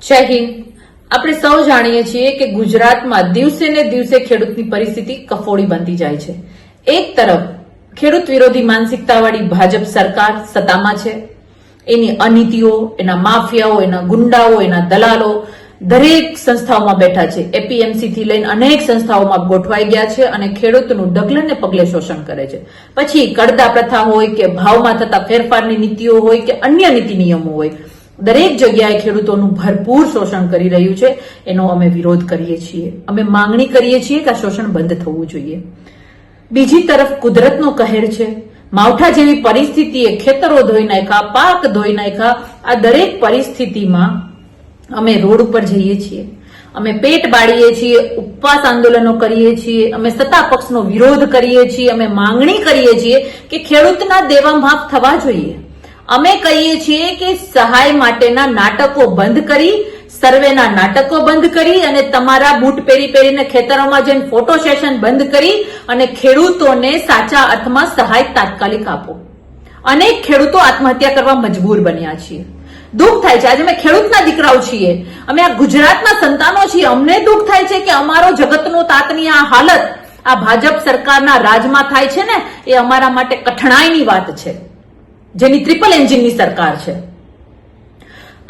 જય હિન્દ। આપણે સૌ જાણીએ છીએ કે ગુજરાતમાં દિવસે ને દિવસે ખેડૂતની પરિસ્થિતિ કફોડી બનતી જાય છે। એક તરફ ખેડૂત વિરોધી માનસિકતાવાળી ભાજપ સરકાર સત્તામાં છે, એની અનીતિઓ, એના માફિયાઓ, એના ગુંડાઓ, એના દલાલો દરેક સંસ્થાઓમાં બેઠા છે। એપીએમસી થી લઈને અનેક સંસ્થાઓમાં ગોઠવાઈ ગયા છે અને ખેડૂતનું ડગલે ને પગલે શોષણ કરે છે। પછી કડદા પ્રથા હોય કે ભાવમાં થતા ફેરફારની નીતિઓ હોય કે અન્ય નીતિ નિયમો હોય, દરેક જગ્યાએ ખેડૂતોનું ભરપૂર શોષણ કરી રહ્યું છે। એનો અમે વિરોધ કરીએ છીએ। અમે માંગણી કરીએ છીએ કે આ શોષણ બંધ થવું જોઈએ। બીજી તરફ કુદરતનો કહેર છે। માવઠા જેવી પરિસ્થિતિએ ખેતરો ધોઈ નાખ્યા, પાક ધોઈ નાખ્યા। આ દરેક પરિસ્થિતિમાં અમે રોડ ઉપર જઈએ છીએ, અમે પેટ બાળીએ છીએ, ઉપવાસ આંદોલનો કરીએ છીએ, અમે સત્તા પક્ષનો વિરોધ કરીએ છીએ, અમે માંગણી કરીએ છીએ કે ખેડૂતના દેવા માફ થવા જોઈએ। અમે કહીએ છીએ કે સહાય માટેના નાટકો બંધ કરી, સર્વેના નાટકો બંધ કરી અને તમારા બૂટ પહેરી પહેરીને ખેતરોમાં જઈને ફોટો સેશન બંધ કરી અને ખેડૂતોને સાચા અર્થમાં સહાય તાત્કાલિક આપો। અનેક ખેડૂતો આત્મહત્યા કરવા મજબૂર બન્યા છીએ। દુઃખ થાય છે, આજે અમે ખેડૂતના દીકરાઓ છીએ, અમે આ ગુજરાતના સંતાનો છીએ। અમને દુઃખ થાય છે કે અમારો જગતનો તાતની આ હાલત આ ભાજપ સરકારના રાજમાં થાય છે ને, એ અમારા માટે કઠણાઈની વાત છે, જેની ટ્રિપલ એન્જિનની સરકાર છે।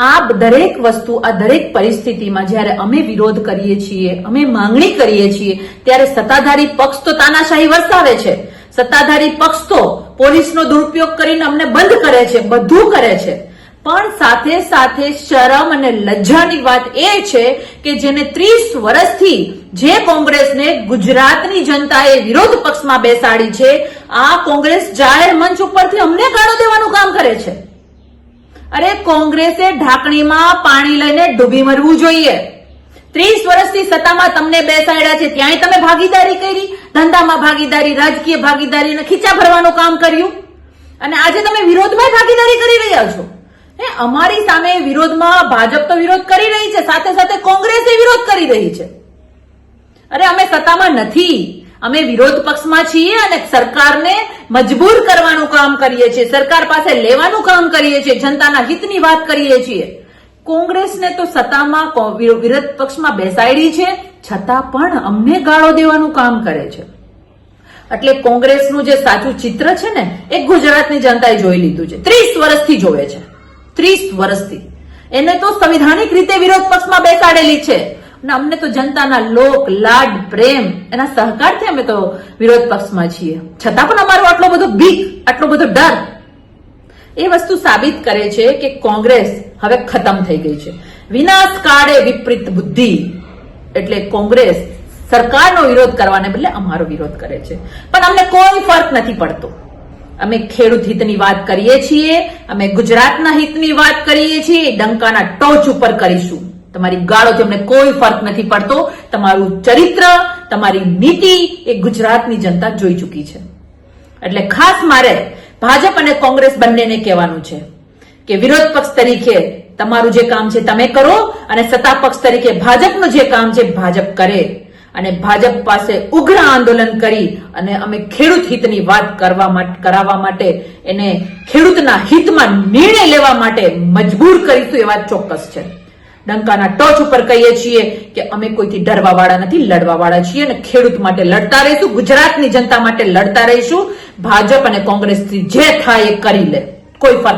આ દરેક વસ્તુ, આ દરેક પરિસ્થિતિમાં જ્યારે અમે વિરોધ કરીએ છીએ, અમે માંગણી કરીએ છીએ, ત્યારે સત્તાધારી પક્ષ તો તાનાશાહી વરસાવે છે। સત્તાધારી પક્ષ તો પોલીસનો દુરુપયોગ કરીને અમને બંધ કરે છે, બધું કરે છે। પણ સાથે સાથે શરમ અને લજ્જાની વાત એ છે કે જેને 30 વર્ષથી જે કોંગ્રેસને ગુજરાતની જનતાએ વિરોધ પક્ષમાં બેસાડી છે, આ કોંગ્રેસ જાહેર મંચ ઉપરથી અમને ગાળો દેવાનું કામ કરે છે। અરે કોંગ્રેસે ઢાંકણીમાં પાણી લઈને ડૂબી મરવું જોઈએ। 30 વર્ષથી સત્તામાં તમને બેસાડ્યા છે, ત્યાંય તમે ભાગીદારી કરી, ધંધામાં ભાગીદારી, રાજકીય ભાગીદારી અને ખીચા ભરવાનું કામ કર્યું, અને આજે તમે વિરોધમાં ભાગીદારી કરી રહ્યા છો। અમારી સામે વિરોધમાં ભાજપ તો વિરોધ કરી રહી છે, સાથે સાથે કોંગ્રેસે વિરોધ કરી રહી છે। અરે અમે સત્તામાં નથી, અમે વિરોધ પક્ષમાં છીએ અને સરકારને મજબૂર કરવાનું કામ કરીએ છીએ, સરકાર પાસે લેવાનું કામ કરીએ છીએ, જનતાના હિતની વાત કરીએ છીએ। કોંગ્રેસને તો સત્તામાં વિરોધ પક્ષમાં બેસાડી છે, છતાં પણ અમને ગાળો દેવાનું કામ કરે છે। એટલે કોંગ્રેસનું જે સાચું ચિત્ર છે ને, એ ગુજરાતની જનતાએ જોઈ લીધું છે, 30 વર્ષથી જોવે છે, 30 વર્ષથી। એને તો સંવિધાનિક રીતે વિરોધ પક્ષમાં બેસાડેલી છે અને અમને તો જનતાના લોક લાડ પ્રેમ એના સહકારથી અમે તો વિરોધ પક્ષમાં છીએ, છતાં પણ અમારો આટલો બધો બીક, આટલો બધો ડર, એ વસ્તુ સાબિત કરે છે કે કોંગ્રેસ હવે ખતમ થઈ ગઈ છે। વિનાશ કાળે વિપરીત બુદ્ધિ, એટલે કોંગ્રેસ સરકારનો વિરોધ કરવાને બદલે અમારો વિરોધ કરે છે, પણ અમને કોઈ ફરક નથી પડતો। અમે ખેડૂત હિતની વાત કરીએ છીએ, અમે ગુજરાતના હિતની વાત કરીએ છીએ, ડંકાના ટોચ ઉપર કરીશું। તમારી ગાળોથી અમને કોઈ ફરક નથી પડતો। તમારું ચરિત્ર, તમારી નીતિ એ ગુજરાતની જનતા જોઈ ચૂકી છે। એટલે ખાસ મારે ભાજપ અને કોંગ્રેસ બંનેને કહેવાનું છે કે વિરોધ પક્ષ તરીકે તમારું જે કામ છે તમે કરો, અને સત્તા પક્ષ તરીકે ભાજપનું જે કામ છે ભાજપ કરે, અને ભાજપ પાસે ઉગ્ર આંદોલન કરી અને અમે ખેડૂત હિતની વાત કરાવવા માટે, એને ખેડૂતના હિતમાં નિર્ણય લેવા માટે મજબૂર કરીશું, એ વાત ચોક્કસ છે। ડંકાના ટોચ ઉપર કહીએ છીએ કે અમે કોઈથી ડરવા વાળા નથી, લડવા વાળા છીએ, અને ખેડૂત માટે લડતા રહીશું, ગુજરાતની જનતા માટે લડતા રહીશું। ભાજપ અને કોંગ્રેસથી જે થાય એ કરી લે, કોઈ ફરક